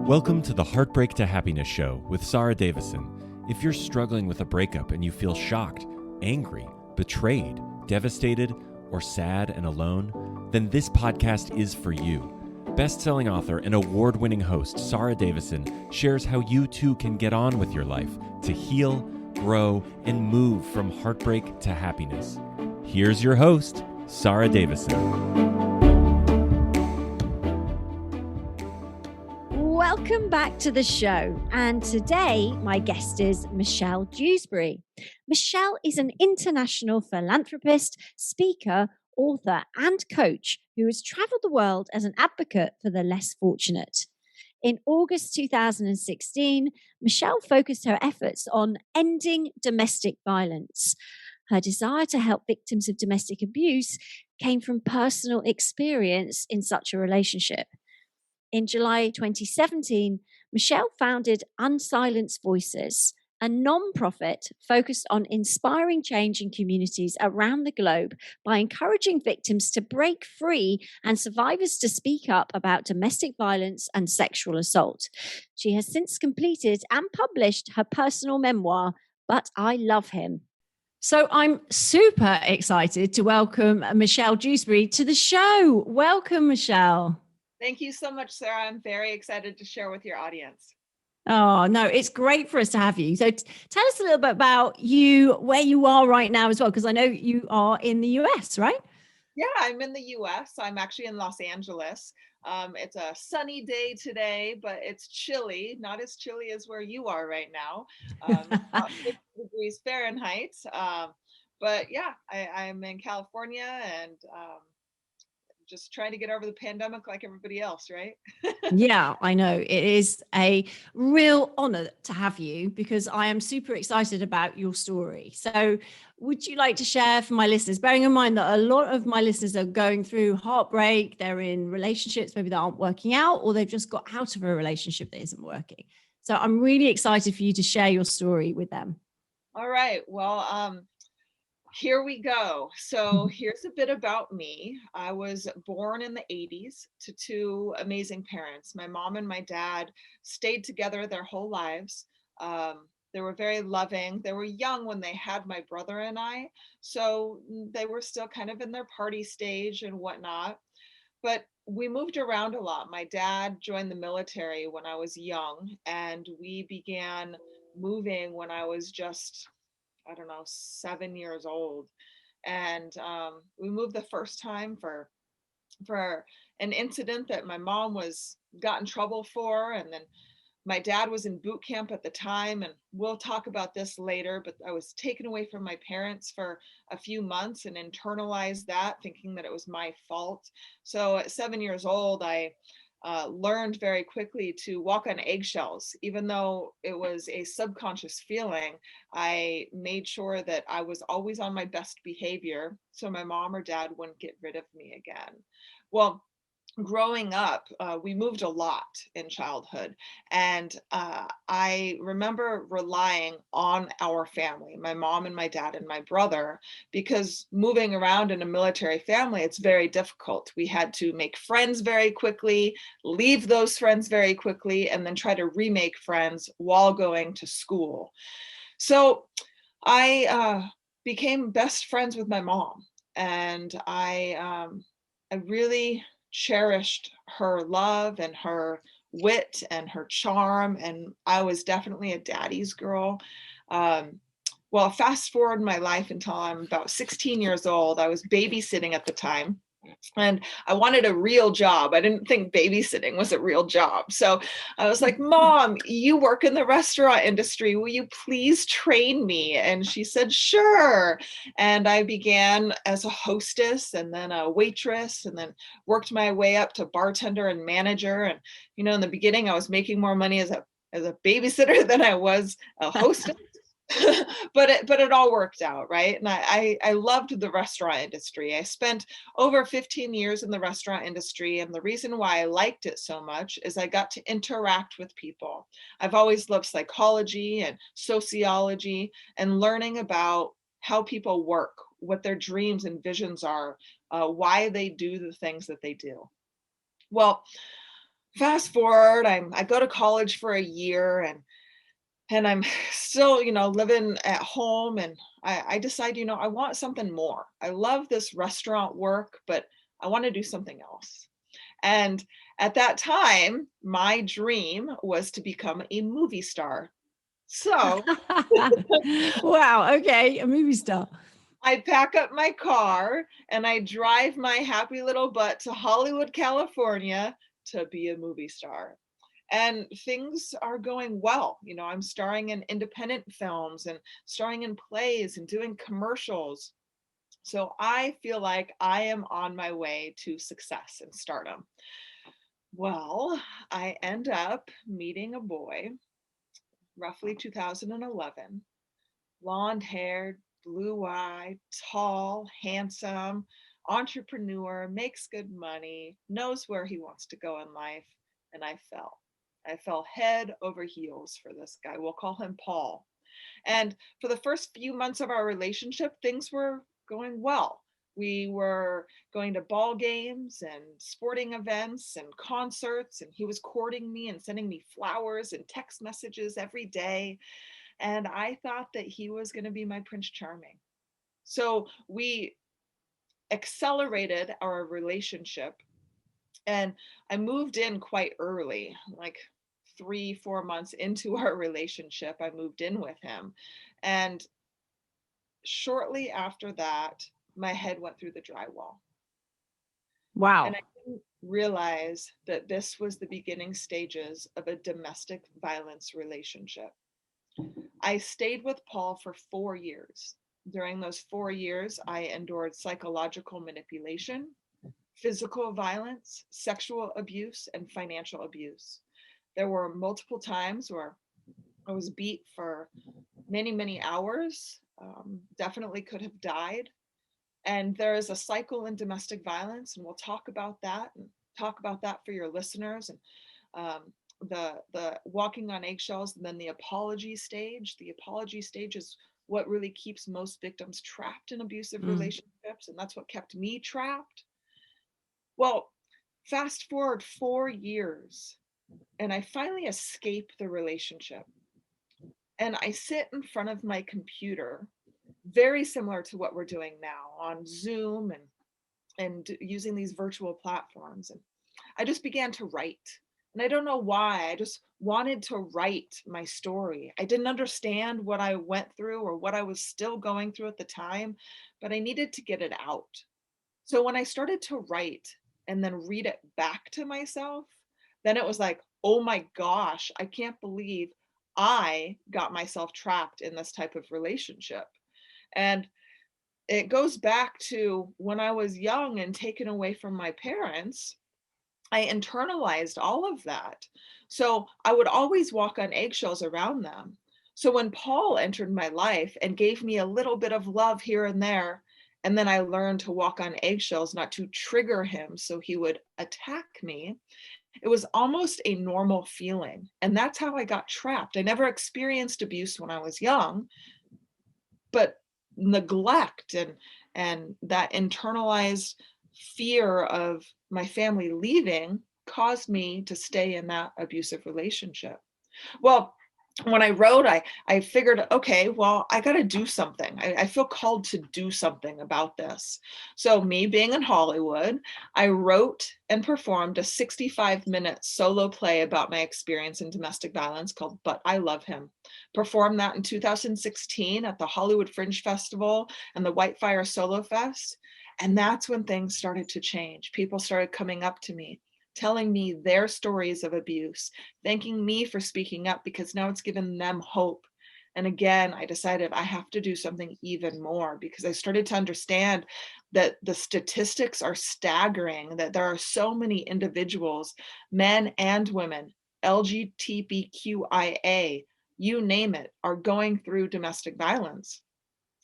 Welcome to the Heartbreak to Happiness Show with Sara Davison. If you're struggling with a breakup and you feel shocked, angry, betrayed, devastated, or sad and alone, then this podcast is for you. Best-selling author and award-winning host Sara Davison shares how you too can get on with your life to heal, grow, and move from heartbreak to happiness. Here's your host, Sara Davison. Welcome back to the show. And today, my guest is Michelle Dewsbury. Michelle is an international philanthropist, speaker, author, and coach who has traveled the world as an advocate for the less fortunate. In August 2016, Michelle focused her efforts on ending domestic violence. Her desire to help victims of domestic abuse came from personal experience in such a relationship. In July 2017, Michelle founded Unsilenced Voices, a non-profit focused on inspiring change in communities around the globe by encouraging victims to break free and survivors to speak up about domestic violence and sexual assault. She has since completed and published her personal memoir, But I Love Him. So I'm super excited to welcome Michelle Dewsbury to the show. Welcome, Michelle. Thank you so much, Sara. I'm very excited to share with your audience. Oh, no, it's great for us to have you. So tell us a little bit about you, where you are right now as well, because I know you are in the US, right? Yeah, I'm in the US. I'm actually in Los Angeles. It's a sunny day today, but it's chilly, not as chilly as where you are right now. About 50 degrees Fahrenheit. But yeah, I'm in California and just trying to get over the pandemic like everybody else, right? Yeah, I know. It is a real honor to have you because I am super excited about your story. So would you like to share for my listeners, bearing in mind that a lot of my listeners are going through heartbreak, they're in relationships maybe that aren't working out, or they've just got out of a relationship that isn't working. So I'm really excited for you to share your story with them. All right. Well, here we go. So here's a bit about me. I was born in the 80s to two amazing parents. My mom and my dad stayed together their whole lives. They were very loving. They were young when they had my brother and I, so they were still kind of in their party stage and whatnot. But we moved around a lot. My dad joined the military when I was young, and we began moving when I was just 7 years old. And we moved the first time for an incident that my mom got in trouble for. And then my dad was in boot camp at the time, and we'll talk about this later, but I was taken away from my parents for a few months and internalized that, thinking that it was my fault. So at 7 years old, I learned very quickly to walk on eggshells. Even though it was a subconscious feeling, I made sure that I was always on my best behavior so my mom or dad wouldn't get rid of me again. Well, growing up, we moved a lot in childhood. And I remember relying on our family, my mom and my dad and my brother, because moving around in a military family, it's very difficult. We had to make friends very quickly, leave those friends very quickly, and then try to remake friends while going to school. So I became best friends with my mom, and I really cherished her love and her wit and her charm, and I was definitely a daddy's girl. Well, fast forward my life until I'm about 16 years old. I was babysitting at the time, and I wanted a real job. I didn't think babysitting was a real job. So I was like, Mom, you work in the restaurant industry. Will you please train me? And she said, sure. And I began as a hostess and then a waitress, and then worked my way up to bartender and manager. And, in the beginning, I was making more money as a babysitter than I was a hostess. but it all worked out, right? And I loved the restaurant industry. I spent over 15 years in the restaurant industry, and the reason why I liked it so much is I got to interact with people. I've always loved psychology and sociology and learning about how people work, what their dreams and visions are, why they do the things that they do. Well, fast forward, I go to college for a year, and I'm still, living at home, and I decide, I want something more. I love this restaurant work, but I want to do something else. And at that time, my dream was to become a movie star. So Wow. Okay. A movie star. I pack up my car and I drive my happy little butt to Hollywood, California to be a movie star. And things are going well. I'm starring in independent films and starring in plays and doing commercials. So I feel like I am on my way to success and stardom. Well, I end up meeting a boy, roughly 2011, blonde haired, blue eyed, tall, handsome, entrepreneur, makes good money, knows where he wants to go in life. And I fell. I fell head over heels for this guy. We'll call him Paul. And for the first few months of our relationship, things were going well. We were going to ball games and sporting events and concerts, and he was courting me and sending me flowers and text messages every day. And I thought that he was going to be my Prince Charming. So we accelerated our relationship, and I moved in quite early, like 3-4 months into our relationship. I moved in with him. And shortly after that, my head went through the drywall. Wow. And I didn't realize that this was the beginning stages of a domestic violence relationship. I stayed with Paul for 4 years. During those 4 years, I endured psychological manipulation, physical violence, sexual abuse, and financial abuse. There were multiple times where I was beat for many, many hours, definitely could have died. And there is a cycle in domestic violence, and we'll talk about that for your listeners. And the walking on eggshells, and then the apology stage. The apology stage is what really keeps most victims trapped in abusive relationships, and that's what kept me trapped. Well, fast forward 4 years, and I finally escape the relationship. And I sit in front of my computer, very similar to what we're doing now on Zoom and using these virtual platforms. And I just began to write. And I don't know why, I just wanted to write my story. I didn't understand what I went through or what I was still going through at the time, but I needed to get it out. So when I started to write and then read it back to myself, then it was like, oh my gosh, I can't believe I got myself trapped in this type of relationship. And it goes back to when I was young and taken away from my parents. I internalized all of that. So I would always walk on eggshells around them. So when Paul entered my life and gave me a little bit of love here and there, and then I learned to walk on eggshells, not to trigger him so he would attack me, it was almost a normal feeling. And that's how I got trapped. I never experienced abuse when I was young, but neglect and that internalized fear of my family leaving caused me to stay in that abusive relationship. Well, when I wrote, I figured, okay, well, I got to do something. I feel called to do something about this. So me being in Hollywood, I wrote and performed a 65-minute solo play about my experience in domestic violence called But I Love Him. Performed that in 2016 at the Hollywood Fringe Festival and the Whitefire Solo Fest. And that's when things started to change. People started coming up to me, telling me their stories of abuse, thanking me for speaking up because now it's given them hope. And again, I decided I have to do something even more because I started to understand that the statistics are staggering, that there are so many individuals, men and women, LGBTQIA, you name it, are going through domestic violence.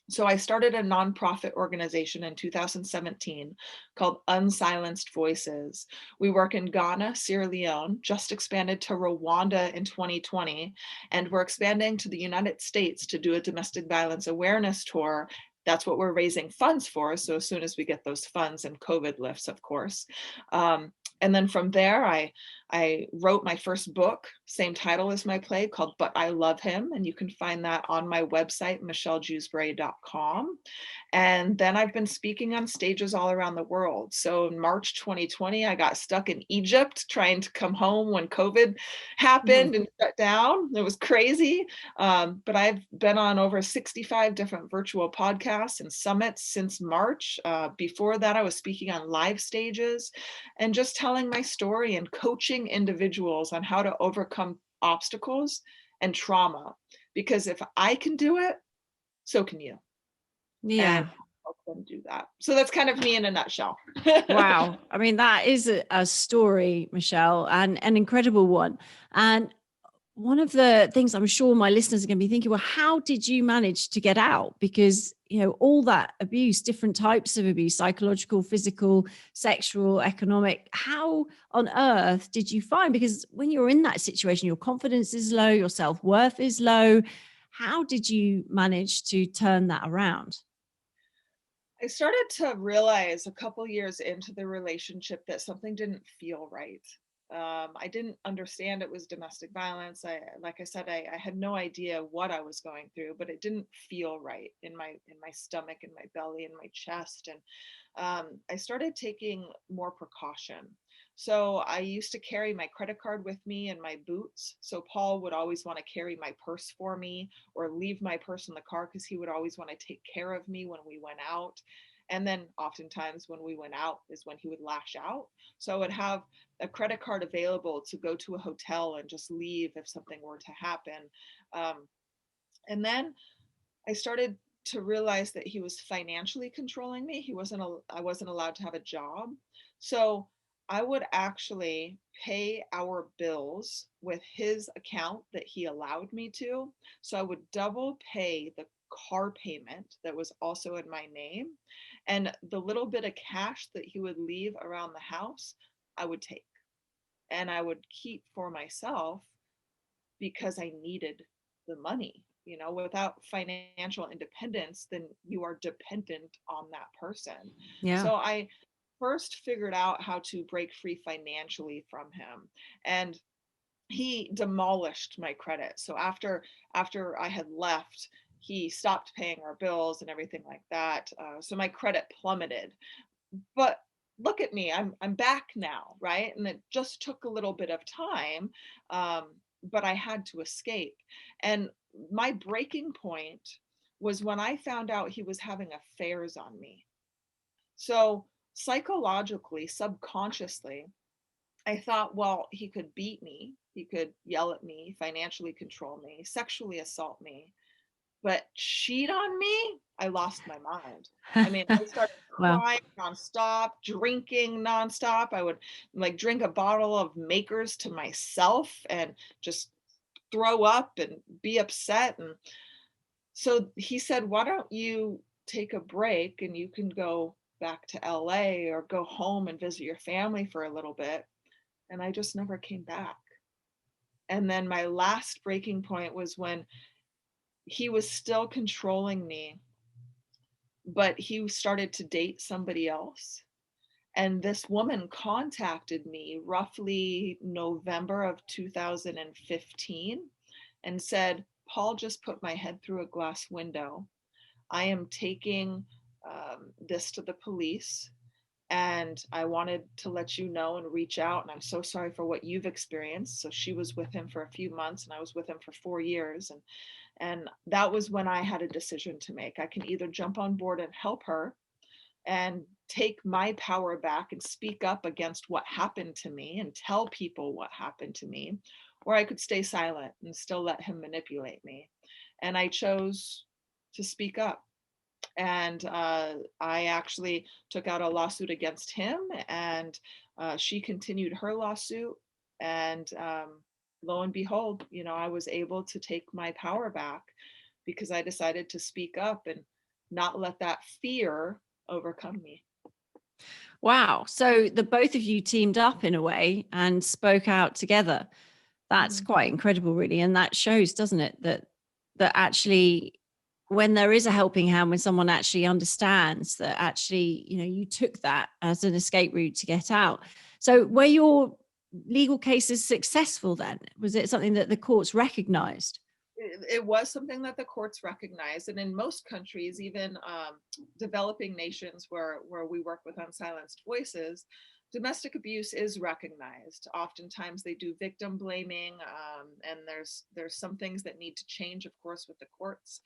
So I started a nonprofit organization in 2017 called Unsilenced Voices. We work in Ghana, Sierra Leone, just expanded to Rwanda in 2020, and we're expanding to the United States to do a domestic violence awareness tour. That's what we're raising funds for. So as soon as we get those funds and COVID lifts, of course. And then from there, I wrote my first book, same title as my play, called But I Love Him. And you can find that on my website, michellejewsbury.com. And then I've been speaking on stages all around the world. So in March 2020, I got stuck in Egypt trying to come home when COVID happened and shut down. It was crazy. But I've been on over 65 different virtual podcasts and summits since March. Before that, I was speaking on live stages and just telling my story and coaching individuals on how to overcome obstacles and trauma. Because if I can do it, so can you. Yeah. And help them do that. So that's kind of me in a nutshell. Wow. I mean, that is a story, Michelle, and an incredible one. And one of the things I'm sure my listeners are going to be thinking, well, how did you manage to get out? Because, all that abuse, different types of abuse, psychological, physical, sexual, economic, how on earth did you find? Because when you're in that situation, your confidence is low, your self-worth is low. How did you manage to turn that around? I started to realize a couple years into the relationship that something didn't feel right. I didn't understand it was domestic violence. Like I said, I had no idea what I was going through, but it didn't feel right in my stomach, in my belly, in my chest. And I started taking more precaution. So I used to carry my credit card with me in my boots. So Paul would always want to carry my purse for me or leave my purse in the car because he would always want to take care of me when we went out. And then oftentimes when we went out is when he would lash out. So I would have a credit card available to go to a hotel and just leave if something were to happen. And then I started to realize that he was financially controlling me. I wasn't allowed to have a job. So I would actually pay our bills with his account that he allowed me to. So I would double pay the car payment that was also in my name. And the little bit of cash that he would leave around the house, I would take. And I would keep for myself because I needed the money. Without financial independence, then you are dependent on that person. Yeah. So I first figured out how to break free financially from him. And he demolished my credit. So after I had left, he stopped paying our bills and everything like that. So my credit plummeted. But look at me, I'm back now, right? And it just took a little bit of time, but I had to escape. And my breaking point was when I found out he was having affairs on me. So psychologically, subconsciously, I thought, well, he could beat me, he could yell at me, financially control me, sexually assault me, but cheat on me? I lost my mind. I mean, I started Wow. crying nonstop, drinking nonstop. I would drink a bottle of Makers to myself and just throw up and be upset. And so he said, why don't you take a break and you can go back to LA or go home and visit your family for a little bit. And I just never came back. And then my last breaking point was when he was still controlling me, but he started to date somebody else. And this woman contacted me roughly November of 2015 and said, Paul just put my head through a glass window. I am taking this to the police. And I wanted to let you know and reach out. And I'm so sorry for what you've experienced. So she was with him for a few months and I was with him for 4 years. And that was when I had a decision to make. I can either jump on board and help her and take my power back and speak up against what happened to me and tell people what happened to me, or I could stay silent and still let him manipulate me. And I chose to speak up. And I actually took out a lawsuit against him, and she continued her lawsuit. And lo and behold, I was able to take my power back because I decided to speak up and not let that fear overcome me. Wow. So the both of you teamed up in a way and spoke out together. That's quite incredible, really. And that shows, doesn't it, that actually when there is a helping hand, when someone actually understands that actually, you took that as an escape route to get out. So were your legal cases successful then? Was it something that the courts recognized? It was something that the courts recognize, and in most countries, even developing nations where we work with Unsilenced Voices, domestic abuse is recognized. Oftentimes they do victim blaming, and there's some things that need to change, of course, with the courts.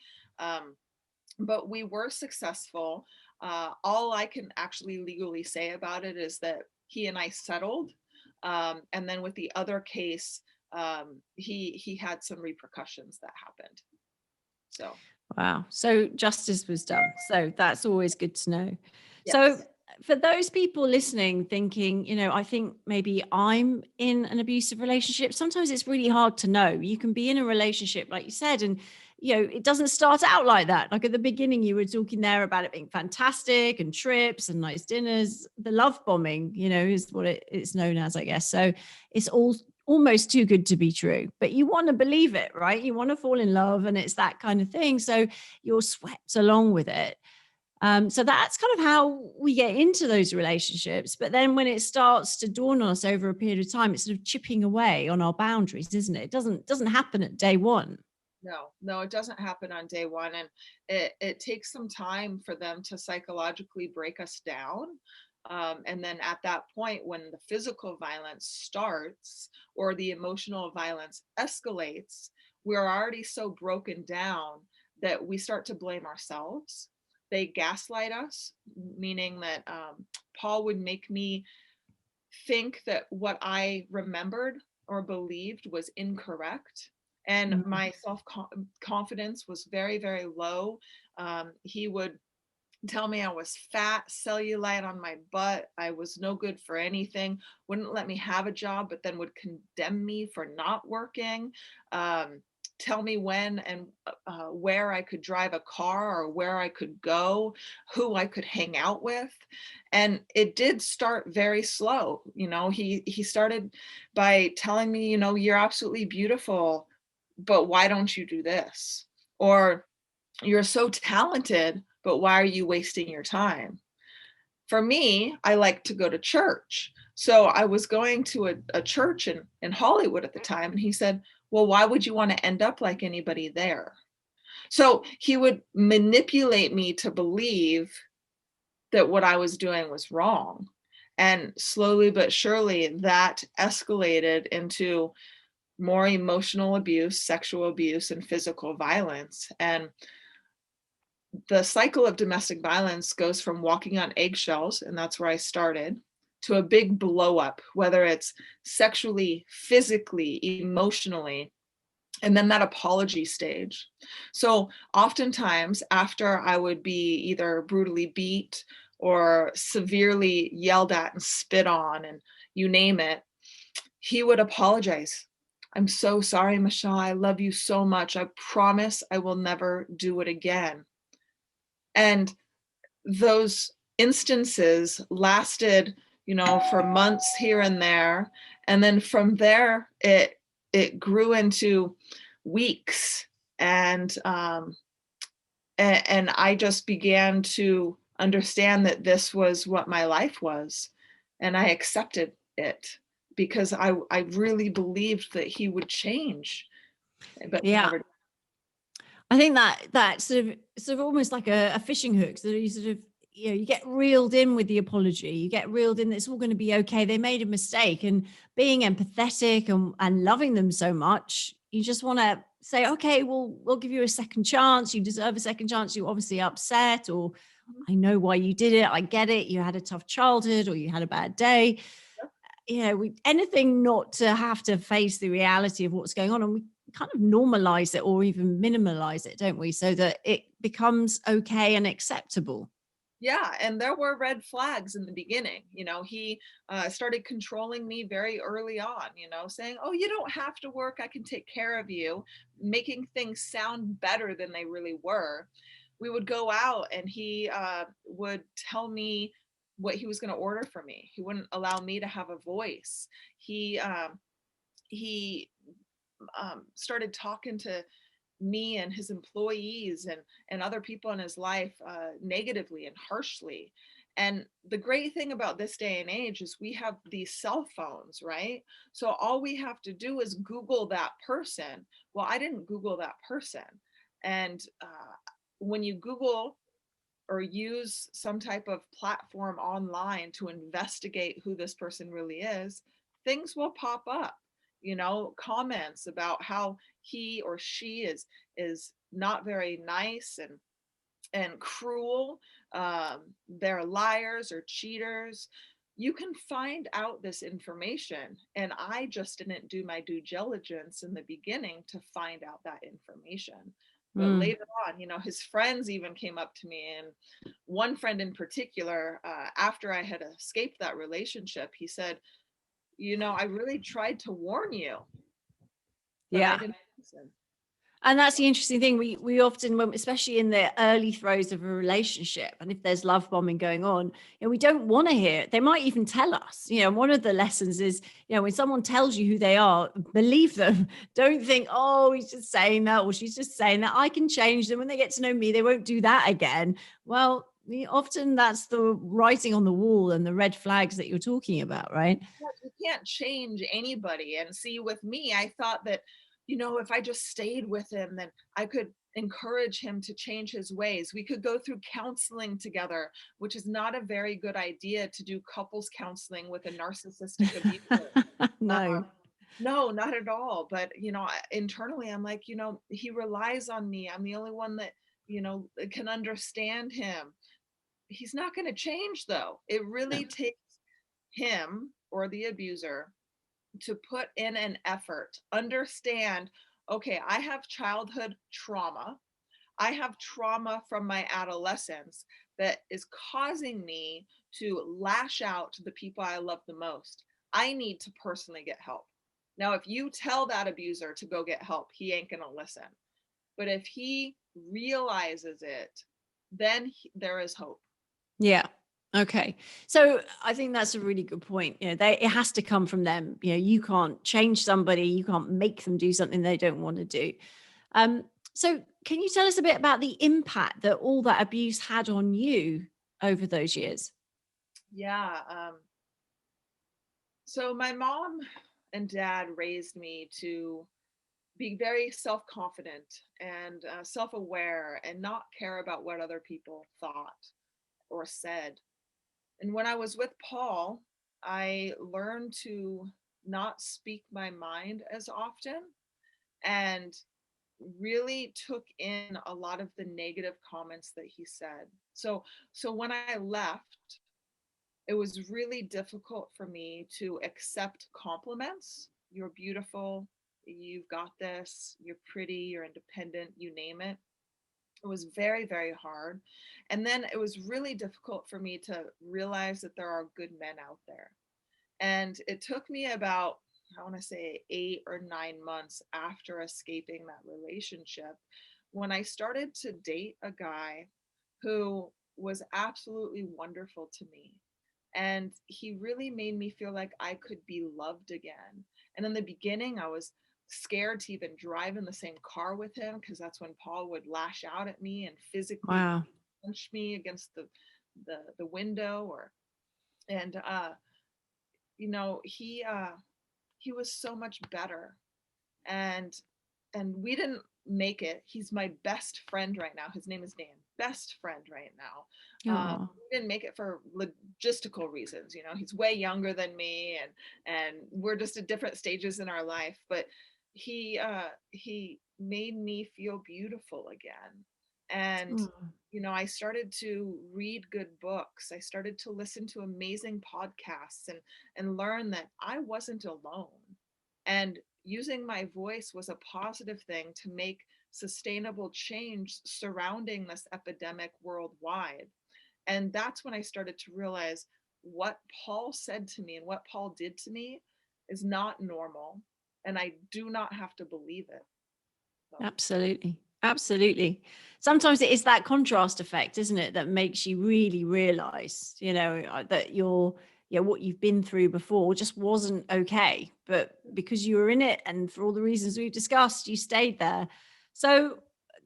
But we were successful. All I can actually legally say about it is that he and I settled, and then with the other case, he had some repercussions that happened. So Wow. So justice was done. So that's always good to know. yes. So for those people listening, thinking, I think maybe I'm in an abusive relationship, sometimes it's really hard to know. You can be in a relationship, like you said, and it doesn't start out like that. Like at the beginning, you were talking there about it being fantastic and trips and nice dinners. The love bombing, is what it's known as, I guess. So it's all almost too good to be true, but you want to believe it, right? You want to fall in love, and it's that kind of thing. So you're swept along with it. So that's kind of how we get into those relationships. But then when it starts to dawn on us over a period of time, it's sort of chipping away on our boundaries, isn't it? It doesn't happen at day one. No, it doesn't happen on day one. And it takes some time for them to psychologically break us down. And then at that point, when the physical violence starts or the emotional violence escalates, we're already so broken down that we start to blame ourselves. They gaslight us, meaning that Paul would make me think that what I remembered or believed was incorrect. And my self-confidence was very, very low. He would tell me I was fat, cellulite on my butt, I was no good for anything, wouldn't let me have a job, but then would condemn me for not working, tell me when and where I could drive a car or where I could go, who I could hang out with. And it did start very slow. He started by telling me, you're absolutely beautiful, but why don't you do this? Or you're so talented, but why are you wasting your time? For me, I like to go to church. So I was going to a church in Hollywood at the time. And he said, well, why would you want to end up like anybody there? So he would manipulate me to believe that what I was doing was wrong. And slowly but surely that escalated into more emotional abuse, sexual abuse, and physical violence. And the cycle of domestic violence goes from walking on eggshells, and that's where I started, to a big blow up, whether it's sexually, physically, emotionally, and then that apology stage. So oftentimes after I would be either brutally beat or severely yelled at and spit on and you name it, he would apologize. I'm so sorry, Michelle. I love you so much. I promise I will never do it again. And those instances lasted, for months here and there. And then from there, it grew into weeks. And I just began to understand that this was what my life was. And I accepted it because I really believed that he would change. But he never did. I think that sort of almost like a fishing hook. So you sort of, you get reeled in with the apology. You get reeled in. It's all going to be okay. They made a mistake, and being empathetic and loving them so much, you just want to say, okay, we'll give you a second chance. You deserve a second chance. You're obviously upset, or I know why you did it. I get it. You had a tough childhood, or you had a bad day. Anything not to have to face the reality of what's going on, and we kind of normalize it or even minimalize it, don't we? So that it becomes okay and acceptable. Yeah, and there were red flags in the beginning. He started controlling me very early on, saying, oh, you don't have to work, I can take care of you, making things sound better than they really were. We would go out and he would tell me what he was going to order for me. He wouldn't allow me to have a voice. He started talking to me and his employees and other people in his life negatively and harshly. And the great thing about this day and age is we have these cell phones, right? So all we have to do is Google that person. Well, I didn't Google that person. And when you Google or use some type of platform online to investigate who this person really is, things will pop up, comments about how he or she is not very nice and cruel. They're liars or cheaters. You can find out this information, and I just didn't do my due diligence in the beginning to find out that information. But later on, his friends even came up to me, and one friend in particular, after I had escaped that relationship, he said, I really tried to warn you, but I Yeah. didn't listen. And that's the interesting thing. We often, especially in the early throes of a relationship, and if there's love bombing going on, we don't want to hear it. They might even tell us. And one of the lessons is, when someone tells you who they are, believe them. Don't think, oh, he's just saying that, or she's just saying that. I can change them. When they get to know me, they won't do that again. Well, often that's the writing on the wall and the red flags that you're talking about, right? You can't change anybody. And see, with me, I thought that, if I just stayed with him, then I could encourage him to change his ways. We could go through counseling together, which is not a very good idea to do couples counseling with a narcissistic abuser. No. No, not at all. But, internally, I'm like, he relies on me. I'm the only one that, can understand him. He's not going to change, though. It really takes him or the abuser to put in an effort, understand, okay, I have childhood trauma. I have trauma from my adolescence that is causing me to lash out to the people I love the most. I need to personally get help. Now, if you tell that abuser to go get help, he ain't going to listen. But if he realizes it, then there is hope. Yeah. Okay. So I think that's a really good point. It has to come from them. You can't change somebody. You can't make them do something they don't want to do. So can you tell us a bit about the impact that all that abuse had on you over those years? Yeah. So my mom and dad raised me to be very self-confident and self-aware and not care about what other people thought or said. And when I was with Paul, I learned to not speak my mind as often and really took in a lot of the negative comments that he said. So when I left, it was really difficult for me to accept compliments. You're beautiful, you've got this, you're pretty, you're independent, you name it. It was very, very hard. And then it was really difficult for me to realize that there are good men out there. And it took me about, I want to say 8 or 9 months after escaping that relationship when I started to date a guy who was absolutely wonderful to me. And he really made me feel like I could be loved again. And in the beginning, I was scared to even drive in the same car with him because that's when Paul would lash out at me and physically Wow. punch me against the window or and he was so much better. And and we didn't make it. He's my best friend right now. His name is Dan. Best friend right now. Oh, We didn't make it for logistical reasons. He's way younger than me, and we're just at different stages in our life. But he made me feel beautiful again. And I started to read good books. I started to listen to amazing podcasts and learn that I wasn't alone. And using my voice was a positive thing to make sustainable change surrounding this epidemic worldwide. And that's when I started to realize what Paul said to me and what Paul did to me is not normal. And I do not have to believe it. So. absolutely. Absolutely. Sometimes it is that contrast effect, isn't it, that makes you really realize, that what you've been through before just wasn't okay. But because you were in it and for all the reasons we've discussed, you stayed there. So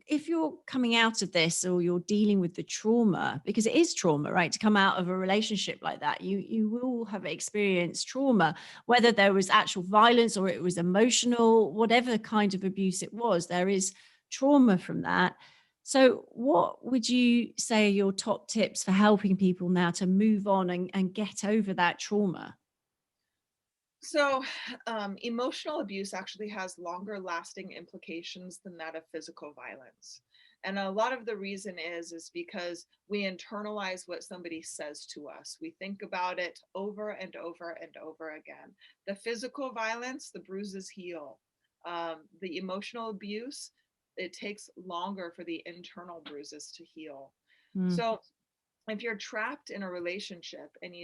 if you're coming out of this, or you're dealing with the trauma, because it is trauma, right? To come out of a relationship like that, you will have experienced trauma, whether there was actual violence or it was emotional, whatever kind of abuse it was, there is trauma from that. So what would you say are your top tips for helping people now to move on and get over that trauma? So, emotional abuse actually has longer lasting implications than that of physical violence. And a lot of the reason is because we internalize what somebody says to us. We think about it over and over and over again. The physical violence, the bruises heal. The emotional abuse, it takes longer for the internal bruises to heal. Mm. So, if you're trapped in a relationship and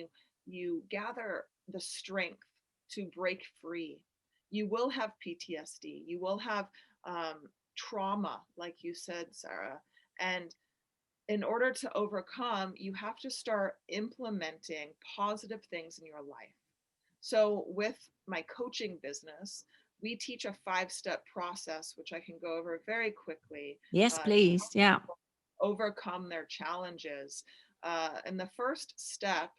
you gather the strength to break free, you will have PTSD, you will have trauma, like you said, Sara. And in order to overcome, you have to start implementing positive things in your life. So with my coaching business, we teach a 5-step process, which I can go over very quickly, Yes, please. Yeah. overcome their challenges. And the first step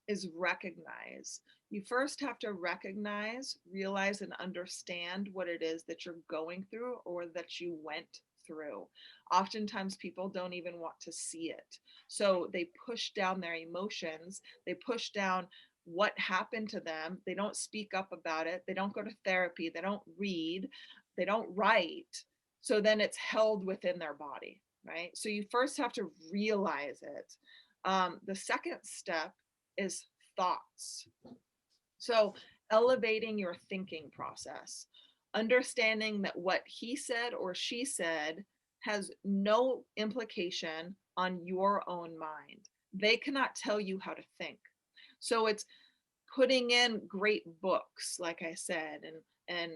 is recognize. You first have to recognize, realize, and understand what it is that you're going through or that you went through. Oftentimes, people don't even want to see it. So they push down their emotions, they push down what happened to them. They don't speak up about it. They don't go to therapy. They don't read. They don't write. So then it's held within their body, right? So you first have to realize it. The second step is thoughts. So elevating your thinking process, understanding that what he said or she said has no implication on your own mind. They cannot tell you how to think. So it's putting in great books, like I said, and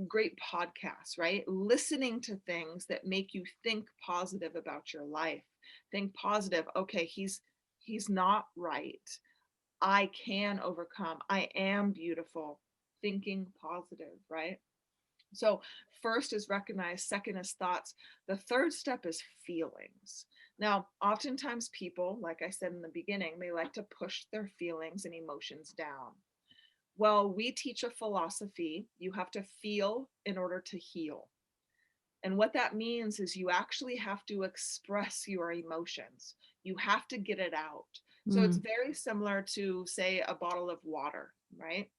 great podcasts, right? Listening to things that make you think positive about your life. Think positive. Okay, he's not right. I can overcome. I am beautiful. Thinking positive, right? So, first is recognize, second is thoughts. The third step is feelings. Now, oftentimes people, like I said in the beginning, they like to push their feelings and emotions down. Well, we teach a philosophy: you have to feel in order to heal. And what that means is you actually have to express your emotions. You have to get it out. So it's Mm. very similar to, say, a bottle of water, right?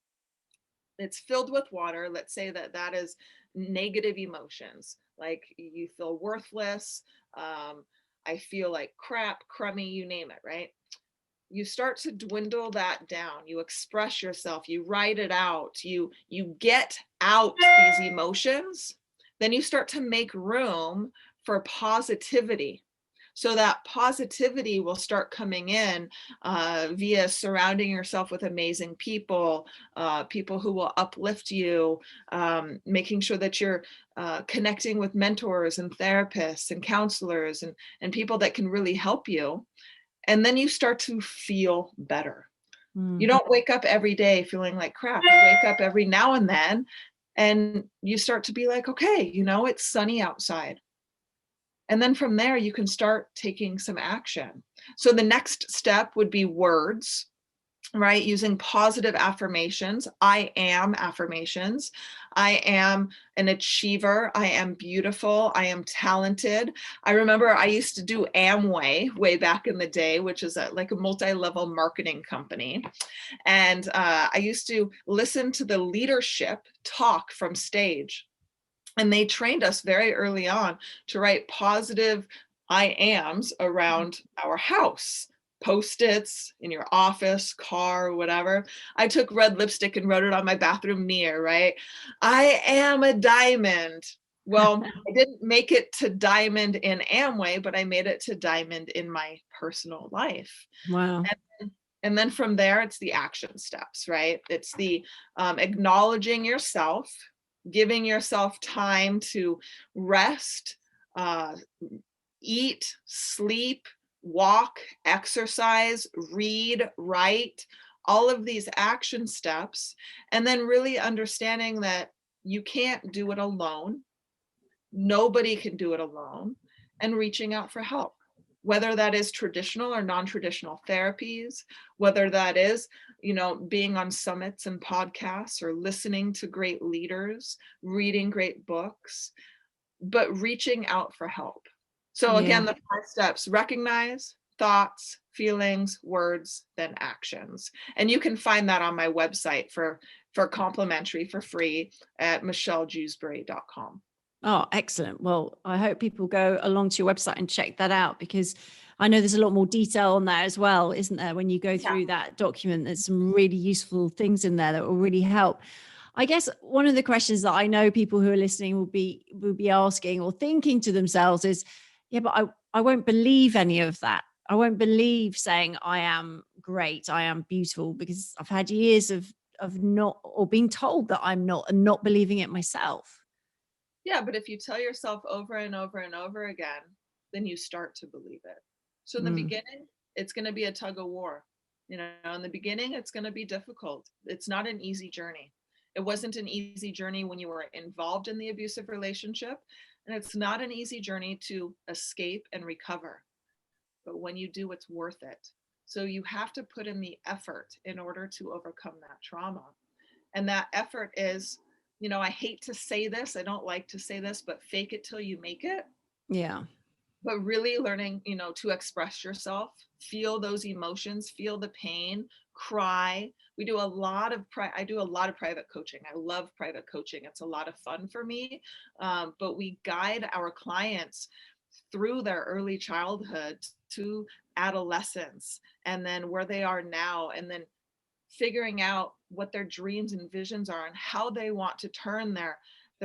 It's filled with water. Let's say that that is negative emotions, like you feel worthless. Um, I feel like crap, crummy, you name it, right? You start to dwindle that down. You express yourself, you write it out, you get out these emotions. Then you start to make room for positivity. So that positivity will start coming in via surrounding yourself with amazing people, people who will uplift you, making sure that you're connecting with mentors and therapists and counselors and people that can really help you. And then you start to feel better. You Mm. don't wake up every day feeling like crap. You wake up every now and then and you start to be like, okay, it's sunny outside. And then from there, you can start taking some action. So the next step would be words, right? Using positive affirmations. I am affirmations. I am an achiever. I am beautiful. I am talented. I remember I used to do Amway way back in the day, which is like a multi-level marketing company. And I used to listen to the leadership talk from stage. And they trained us very early on to write positive I ams around our house, Post-its in your office, car, whatever. I took red lipstick and wrote it on my bathroom mirror, right? I am a diamond. Well, I didn't make it to diamond in Amway, but I made it to diamond in my personal life. Wow. And then from there, it's the action steps, right? It's the acknowledging yourself, giving yourself time to rest, uh, eat, sleep, walk, exercise, read, write, all of these action steps. And then really understanding that you can't do it alone. Nobody can do it alone, and reaching out for help, whether that is traditional or non-traditional therapies, whether that is, being on summits and podcasts or listening to great leaders, reading great books, but reaching out for help. So again, the 5 steps: recognize thoughts, feelings, words, then actions. And you can find that on my website for complimentary, for free, at michellejewsbury.com. Oh, excellent. Well, I hope people go along to your website and check that out, because I know there's a lot more detail on that as well, isn't there? When you go through that document, there's some really useful things in there that will really help. I guess one of the questions that I know people who are listening will be asking or thinking to themselves is, yeah, but I won't believe any of that. I won't believe saying I am great, I am beautiful, because I've had years of not, or being told that I'm not, and not believing it myself. Yeah, but if you tell yourself over and over and over again, then you start to believe it. So in the beginning, it's going to be a tug of war. In the beginning, it's going to be difficult. It's not an easy journey. It wasn't an easy journey when you were involved in the abusive relationship, and it's not an easy journey to escape and recover. But when you do, it's worth it. So you have to put in the effort in order to overcome that trauma. And that effort is, I hate to say this, I don't like to say this, but fake it till you make it. Yeah. But really learning, to express yourself, feel those emotions, feel the pain, cry. I do a lot of private coaching. I love private coaching. It's a lot of fun for me. But we guide our clients through their early childhood to adolescence, and then where they are now, and then figuring out what their dreams and visions are, and how they want to turn their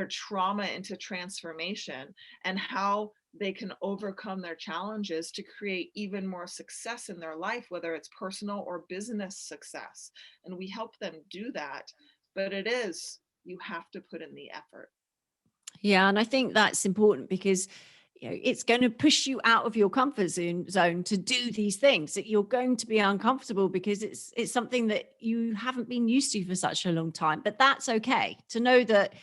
trauma into transformation, and how they can overcome their challenges to create even more success in their life, whether it's personal or business success. And we help them do that. But you have to put in the effort. Yeah. And I think that's important, because it's going to push you out of your comfort zone to do these things that you're going to be uncomfortable, because it's something that you haven't been used to for such a long time. But that's okay to know that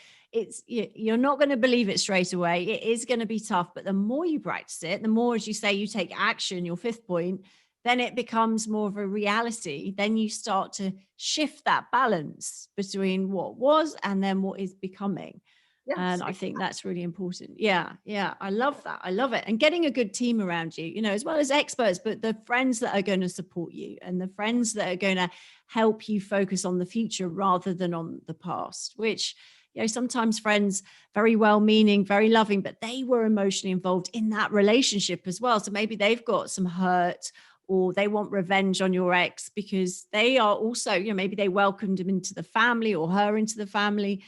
you're not going to believe it straight away. It is going to be tough, but the more you practice it, the more, as you say, you take action, your 5th point, then it becomes more of a reality. Then you start to shift that balance between what was and then what is becoming. Yes, and I think that's really important. Yeah. I love that. I love it. And getting a good team around you, as well as experts, but the friends that are going to support you, and the friends that are going to help you focus on the future rather than on the past, which, sometimes friends, very well-meaning, very loving, but they were emotionally involved in that relationship as well. So maybe they've got some hurt, or they want revenge on your ex because they are also, maybe they welcomed him into the family or her into the family.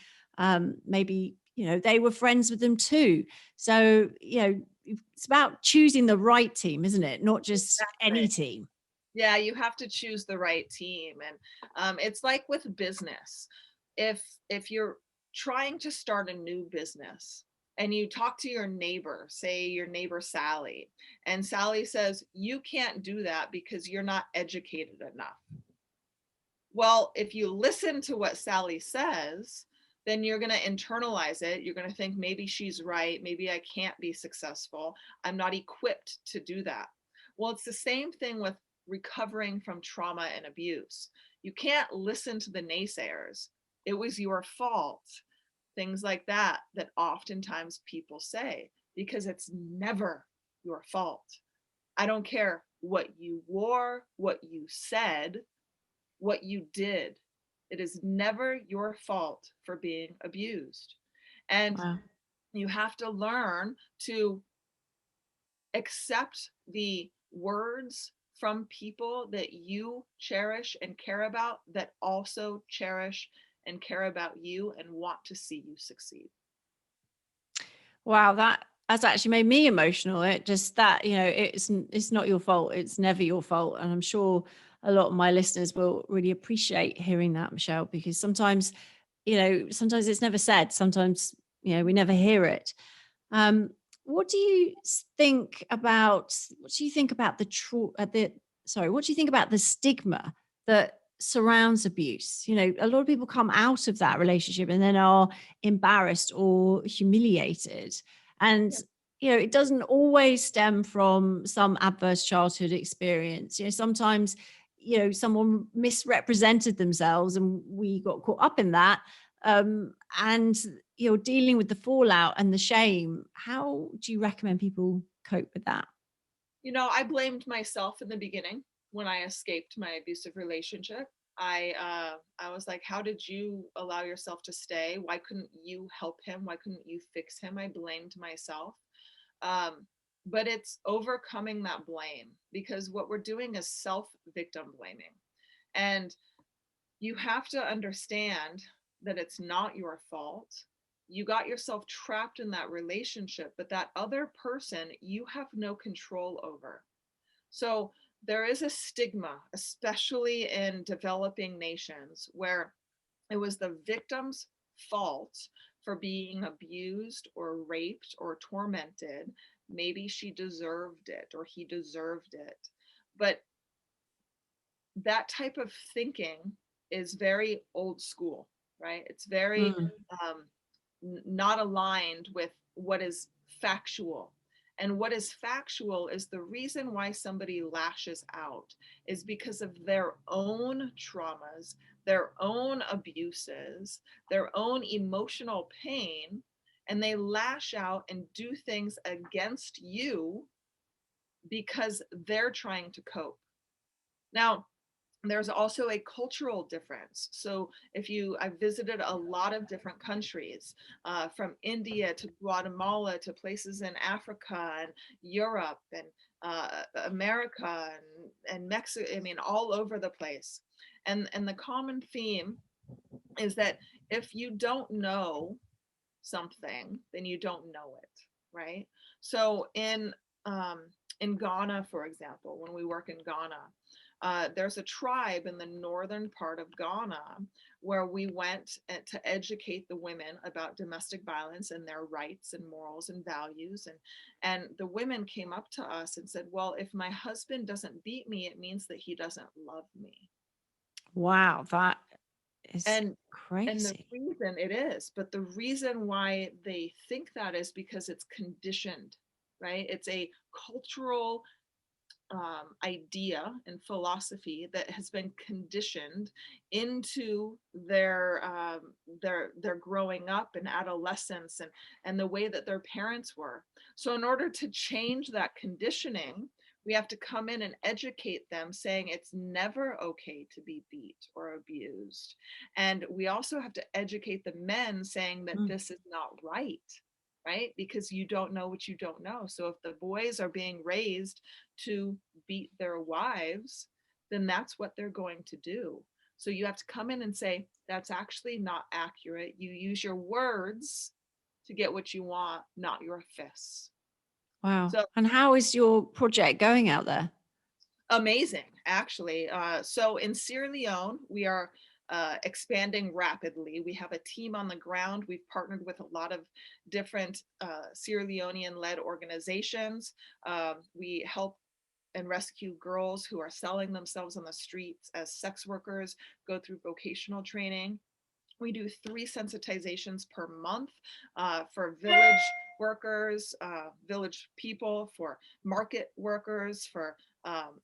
Maybe they were friends with them too. So, it's about choosing the right team, isn't it? Not just any team. Yeah, you have to choose the right team. And it's like with business. If you're trying to start a new business and you talk to your neighbor, say your neighbor Sally, and Sally says, you can't do that because you're not educated enough. Well, if you listen to what Sally says, then you're going to internalize it. You're going to think, maybe she's right. Maybe I can't be successful. I'm not equipped to do that. Well, it's the same thing with recovering from trauma and abuse. You can't listen to the naysayers. It was your fault. Things like that oftentimes people say, because it's never your fault. I don't care what you wore, what you said, what you did. It is never your fault for being abused. And you have to learn to accept the words from people that you cherish and care about, that also cherish and care about you and want to see you succeed. Wow, that has actually made me emotional. It just that, it's not your fault. It's never your fault. And I'm sure a lot of my listeners will really appreciate hearing that, Michelle, because sometimes it's never said. Sometimes, we never hear it. What do you think about the stigma that surrounds abuse? A lot of people come out of that relationship and then are embarrassed or humiliated. And, it doesn't always stem from some adverse childhood experience. Sometimes, someone misrepresented themselves and we got caught up in that. And, dealing with the fallout and the shame, how do you recommend people cope with that? I blamed myself in the beginning when I escaped my abusive relationship. I was like, how did you allow yourself to stay? Why couldn't you help him? Why couldn't you fix him? I blamed myself. But it's overcoming that blame, because what we're doing is self-victim blaming. And you have to understand that it's not your fault. You got yourself trapped in that relationship, but that other person you have no control over. So there is a stigma, especially in developing nations, where it was the victim's fault for being abused or raped or tormented. Maybe she deserved it or he deserved it. But that type of thinking is very old school, right? It's very um, not aligned with what is factual. And what is factual is the reason why somebody lashes out is because of their own traumas, their own abuses, their own emotional pain, and they lash out and do things against you because they're trying to cope. Now, there's also a cultural difference. So I visited a lot of different countries, from India to Guatemala to places in Africa and Europe and America and Mexico, I mean, all over the place. And the common theme is that if you don't know something, then you don't know it, right? So in Ghana, for example, when we work in Ghana, there's a tribe in the northern part of Ghana where we went to educate the women about domestic violence and their rights and morals and values. And the women came up to us and said, well, if my husband doesn't beat me, it means that he doesn't love me. Wow, that is And the crazy. reason it is, but the reason why they think that is because it's conditioned, right? It's a cultural idea and philosophy that has been conditioned into their growing up and adolescence and the way that their parents were. So in order to change that conditioning, we have to come in and educate them, saying it's never okay to be beat or abused. And we also have to educate the men, saying that this is not right? Because you don't know what you don't know. So if the boys are being raised to beat their wives, then that's what they're going to do. So you have to come in and say, that's actually not accurate. You use your words to get what you want, not your fists. Wow. So And how is your project going out there? amazing, actually. So in Sierra Leone, we are expanding rapidly. We have a team on the ground. We've partnered with a lot of different Sierra Leonean-led organizations. We help and rescue girls who are selling themselves on the streets as sex workers, go through vocational training. We do 3 sensitizations per month for village workers, village people, for market workers, for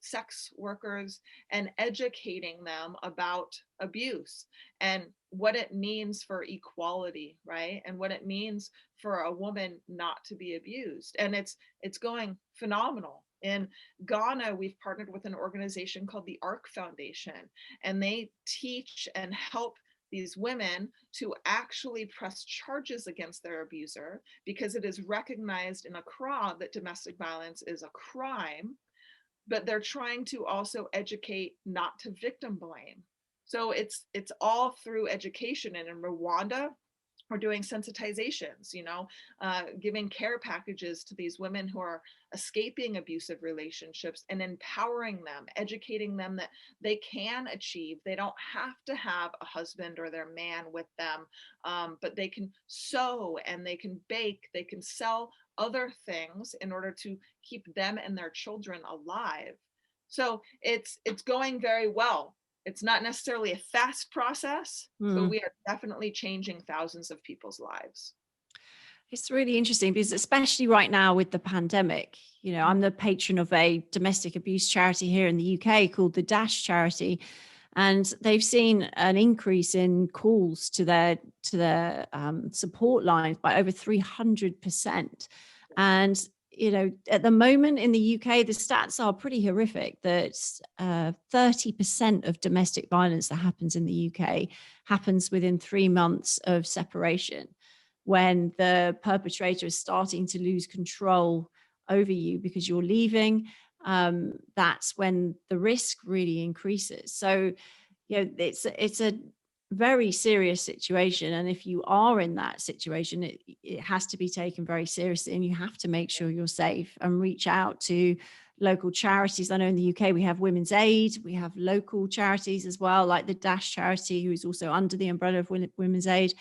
sex workers, and educating them about abuse and what it means for equality, right? And what it means for a woman not to be abused. And it's going phenomenal. In Ghana, we've partnered with an organization called the ARC Foundation, and they teach and help these women to actually press charges against their abuser, because it is recognized in Accra that domestic violence is a crime, but they're trying to also educate not to victim blame. So it's all through education. And in Rwanda, we're doing sensitizations, giving care packages to these women who are escaping abusive relationships and empowering them, educating them that they can achieve. They don't have to have a husband or their man with them, but they can sew and they can bake, they can sell other things in order to keep them and their children alive. So it's going very well. It's not necessarily a fast process, but we are definitely changing thousands of people's lives. It's really interesting because especially right now with the pandemic, I'm the patron of a domestic abuse charity here in the UK called the Dash charity, and they've seen an increase in calls to their support lines by over 300%. And at the moment in the UK, the stats are pretty horrific that 30% of domestic violence that happens in the UK happens within 3 months of separation, when the perpetrator is starting to lose control over you because you're leaving. That's when the risk really increases. So, it's a very serious situation. And if you are in that situation, it has to be taken very seriously, and you have to make sure you're safe and reach out to local charities. I know in the UK we have Women's Aid, we have local charities as well, like the Dash charity, who is also under the umbrella of Women's Aid,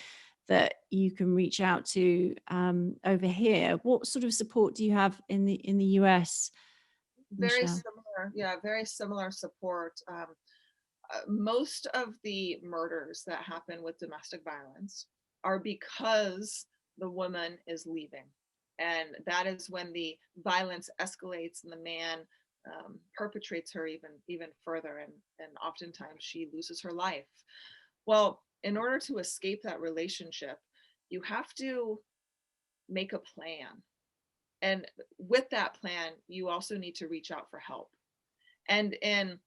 that you can reach out to over here. What sort of support do you have in the US, Very Michelle? similar, yeah, very similar support. Most of the murders that happen with domestic violence are because the woman is leaving. And that is when the violence escalates and the man perpetrates her even further. And oftentimes she loses her life. Well, in order to escape that relationship, you have to make a plan. And with that plan, you also need to reach out for help. And in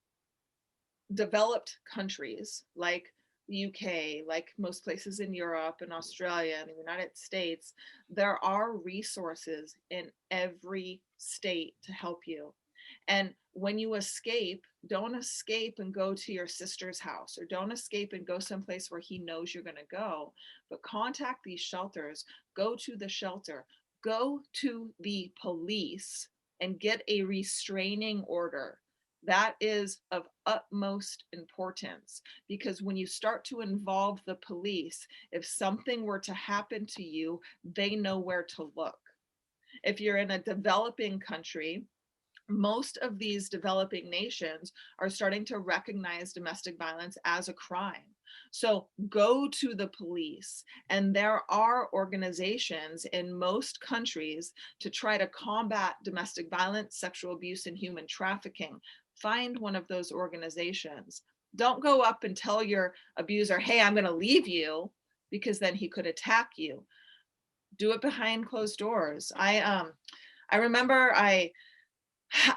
developed countries like the UK, like most places in Europe and Australia and the United States, there are resources in every state to help you. And when you escape, don't escape and go to your sister's house, or don't escape and go someplace where he knows you're going to go, but contact these shelters, go to the shelter, go to the police and get a restraining order. That is of utmost importance, because when you start to involve the police, if something were to happen to you, they know where to look. If you're in a developing country, most of these developing nations are starting to recognize domestic violence as a crime. So go to the police. And there are organizations in most countries to try to combat domestic violence, sexual abuse, and human trafficking. Find one of those organizations. Don't go up and tell your abuser, hey, I'm going to leave you, because then he could attack you. Do it behind closed doors. I remember I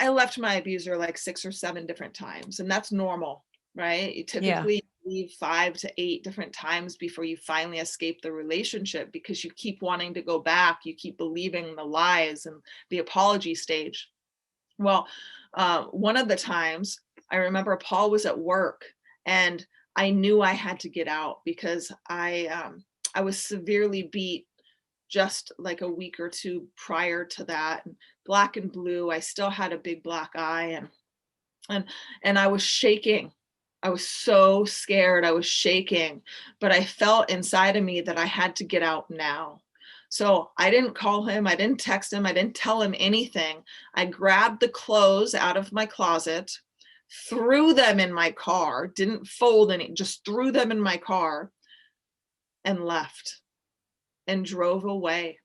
left my abuser like 6 or 7 different times, and that's normal, right? You typically leave 5 to 8 different times before you finally escape the relationship, because you keep wanting to go back. You keep believing the lies and the apology stage. Well, one of the times I remember Paul was at work, and I knew I had to get out because I was severely beat just like a week or 2 prior to that. Black and blue, I still had a big black eye, and I was shaking. I was so scared. I was shaking, but I felt inside of me that I had to get out now. So I didn't call him. I didn't text him. I didn't tell him anything. I grabbed the clothes out of my closet, threw them in my car, didn't fold any, just threw them in my car and left and drove away.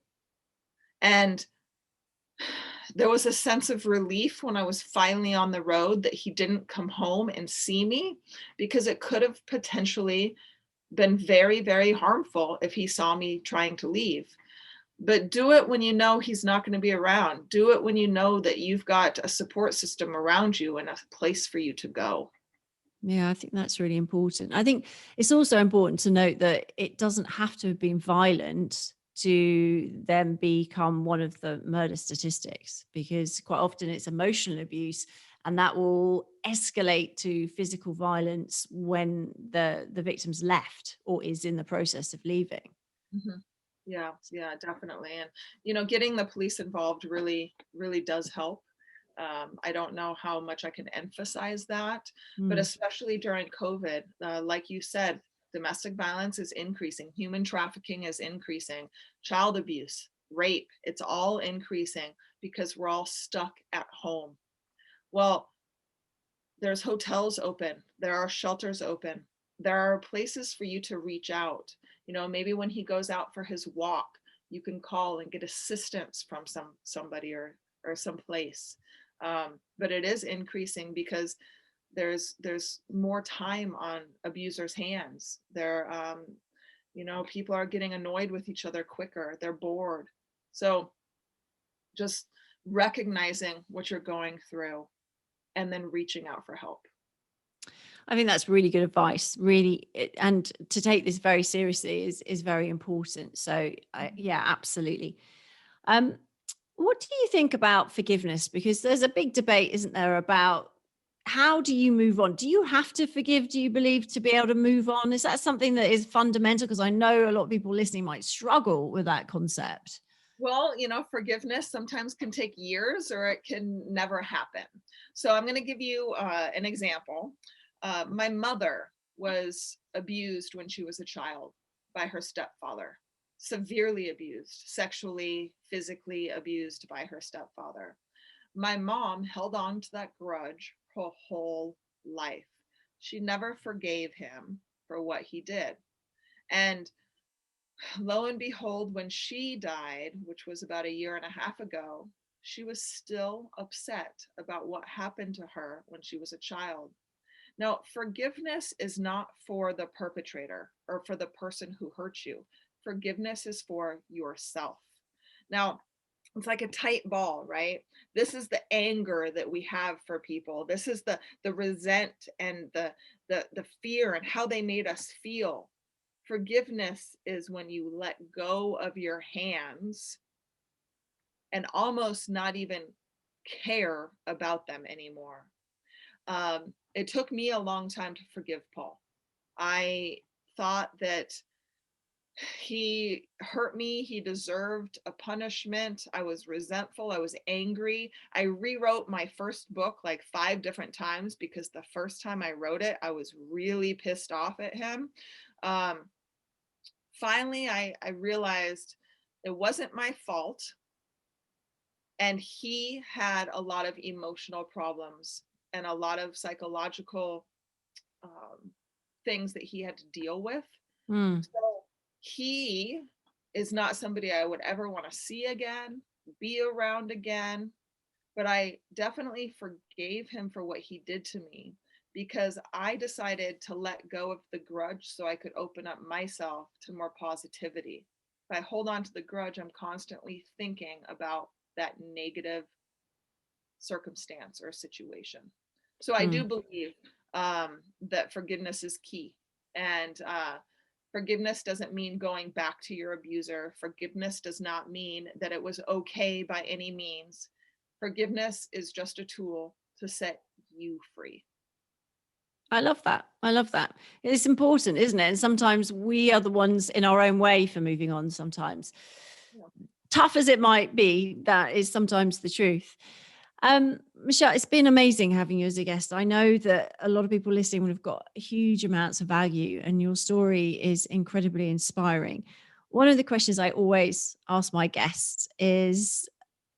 And there was a sense of relief when I was finally on the road that he didn't come home and see me, because it could have potentially been very, very harmful if he saw me trying to leave. But do it when you know he's not going to be around. Do it when you know that you've got a support system around you and a place for you to go. Yeah, I think that's really important. I think it's also important to note that it doesn't have to have been violent to then become one of the murder statistics, because quite often it's emotional abuse, and that will escalate to physical violence when the victim's left or is in the process of leaving. Mm-hmm. Yeah, definitely. And, getting the police involved really, really does help. I don't know how much I can emphasize that, but especially during COVID, like you said, domestic violence is increasing, human trafficking is increasing, child abuse, rape, it's all increasing because we're all stuck at home. Well, there's hotels open, there are shelters open, there are places for you to reach out. Maybe when he goes out for his walk, you can call and get assistance from somebody or someplace. But it is increasing because there's more time on abusers' hands. People are getting annoyed with each other quicker. They're bored. So just recognizing what you're going through and then reaching out for help. I think that's really good advice, really. And to take this very seriously is very important. So yeah, absolutely. What do you think about forgiveness? Because there's a big debate, isn't there, about how do you move on? Do you have to forgive, do you believe, to be able to move on? Is that something that is fundamental? Because I know a lot of people listening might struggle with that concept. Well, forgiveness sometimes can take years or it can never happen. So I'm going to give you an example. My mother was abused when she was a child by her stepfather, severely abused, sexually, physically abused by her stepfather. My mom held on to that grudge her whole life. She never forgave him for what he did. And lo and behold, when she died, which was about a year and a half ago, she was still upset about what happened to her when she was a child. Now, forgiveness is not for the perpetrator or for the person who hurt you. Forgiveness is for yourself. Now, it's like a tight ball, right? This is the anger that we have for people. This is the resent and the fear and how they made us feel. Forgiveness is when you let go of your hands and almost not even care about them anymore. It took me a long time to forgive Paul. I thought that he hurt me. He deserved a punishment. I was resentful. I was angry. I rewrote my first book like 5 different times because the first time I wrote it, I was really pissed off at him. Finally, I realized it wasn't my fault. And he had a lot of emotional problems and a lot of psychological things that he had to deal with. So he is not somebody I would ever want to see again, be around again. But I definitely forgave him for what he did to me because I decided to let go of the grudge so I could open up myself to more positivity. If I hold on to the grudge, I'm constantly thinking about that negative circumstance or situation. So I do believe that forgiveness is key. And forgiveness doesn't mean going back to your abuser. Forgiveness does not mean that it was okay by any means. Forgiveness is just a tool to set you free. I love that. I love that. It's important, isn't it? And sometimes we are the ones in our own way for moving on sometimes. Yeah. Tough as it might be, that is sometimes the truth. Michelle, it's been amazing having you as a guest. I know that a lot of people listening would have got huge amounts of value, and your story is incredibly inspiring. One of the questions I always ask my guests is,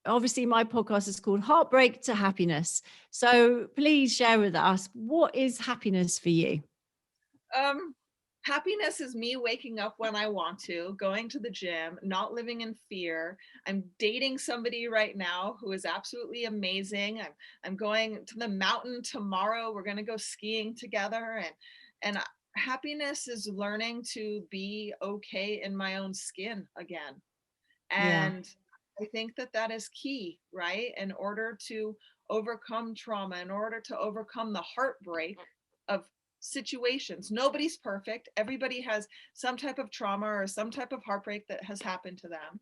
obviously my podcast is called Heartbreak to Happiness. So please share with us, what is happiness for you? Happiness is me waking up when I want to, going to the gym, not living in fear. I'm dating somebody right now who is absolutely amazing. I'm going to the mountain tomorrow. We're going to go skiing together. And happiness is learning to be okay in my own skin again. And I think that is key, right? In order to overcome trauma, in order to overcome the heartbreak of situations. Nobody's perfect. Everybody has some type of trauma or some type of heartbreak that has happened to them.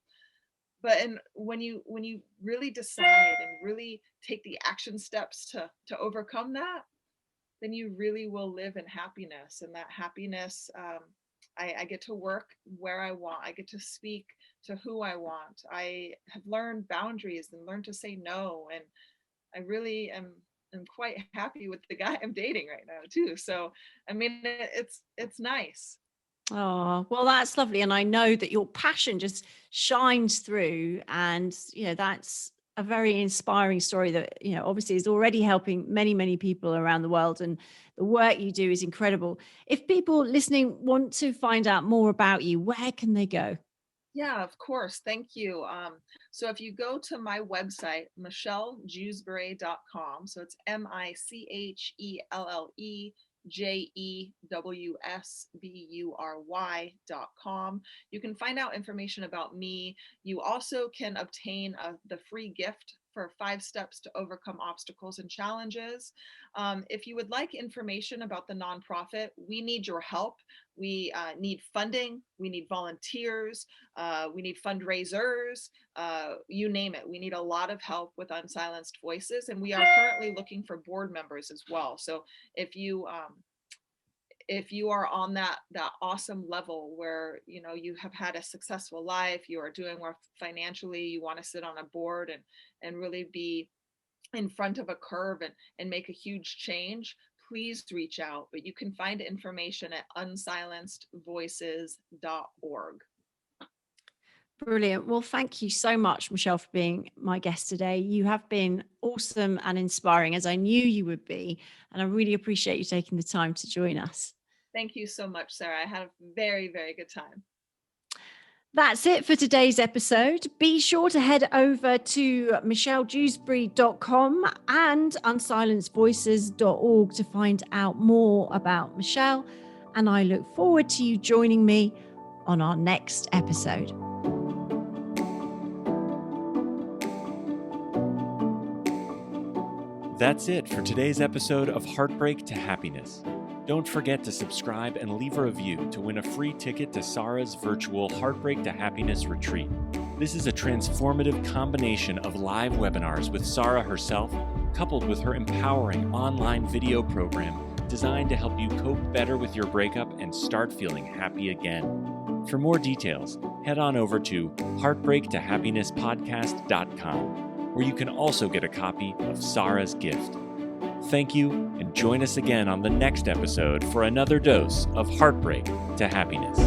But when you really decide and really take the action steps to overcome that, then you really will live in happiness. And that happiness, I get to work where I want. I get to speak to who I want. I have learned boundaries and learned to say no. And I really am quite happy with the guy I'm dating right now too. So, I mean, it's nice. Oh, well, that's lovely. And I know that your passion just shines through, and, that's a very inspiring story that, obviously is already helping many, many people around the world. And the work you do is incredible. If people listening want to find out more about you, where can they go? Yeah, of course. Thank you. So if you go to my website, michellejewsbury.com, so it's MICHELLEJEWSBURY.com, you can find out information about me. You also can obtain the free gift for 5 steps to overcome obstacles and challenges. If you would like information about the nonprofit, we need your help. We need funding, we need volunteers, we need fundraisers, you name it. We need a lot of help with Unsilenced Voices, and we are currently looking for board members as well. So if you are on that awesome level where you have had a successful life, you are doing well financially, you want to sit on a board and really be in front of a curve and make a huge change, please reach out. But you can find information at unsilencedvoices.org. Brilliant. Well, thank you so much, Michelle, for being my guest today. You have been awesome and inspiring, as I knew you would be. And I really appreciate you taking the time to join us. Thank you so much, Sarah. I had a very, very good time. That's it for today's episode. Be sure to head over to michellejewsbury.com and unsilencedvoices.org to find out more about Michelle. And I look forward to you joining me on our next episode. That's it for today's episode of Heartbreak to Happiness. Don't forget to subscribe and leave a review to win a free ticket to Sara's virtual Heartbreak to Happiness retreat. This is a transformative combination of live webinars with Sara herself, coupled with her empowering online video program designed to help you cope better with your breakup and start feeling happy again. For more details, head on over to heartbreaktohappinesspodcast.com, where you can also get a copy of Sara's gift. Thank you, and join us again on the next episode for another dose of Heartbreak to Happiness.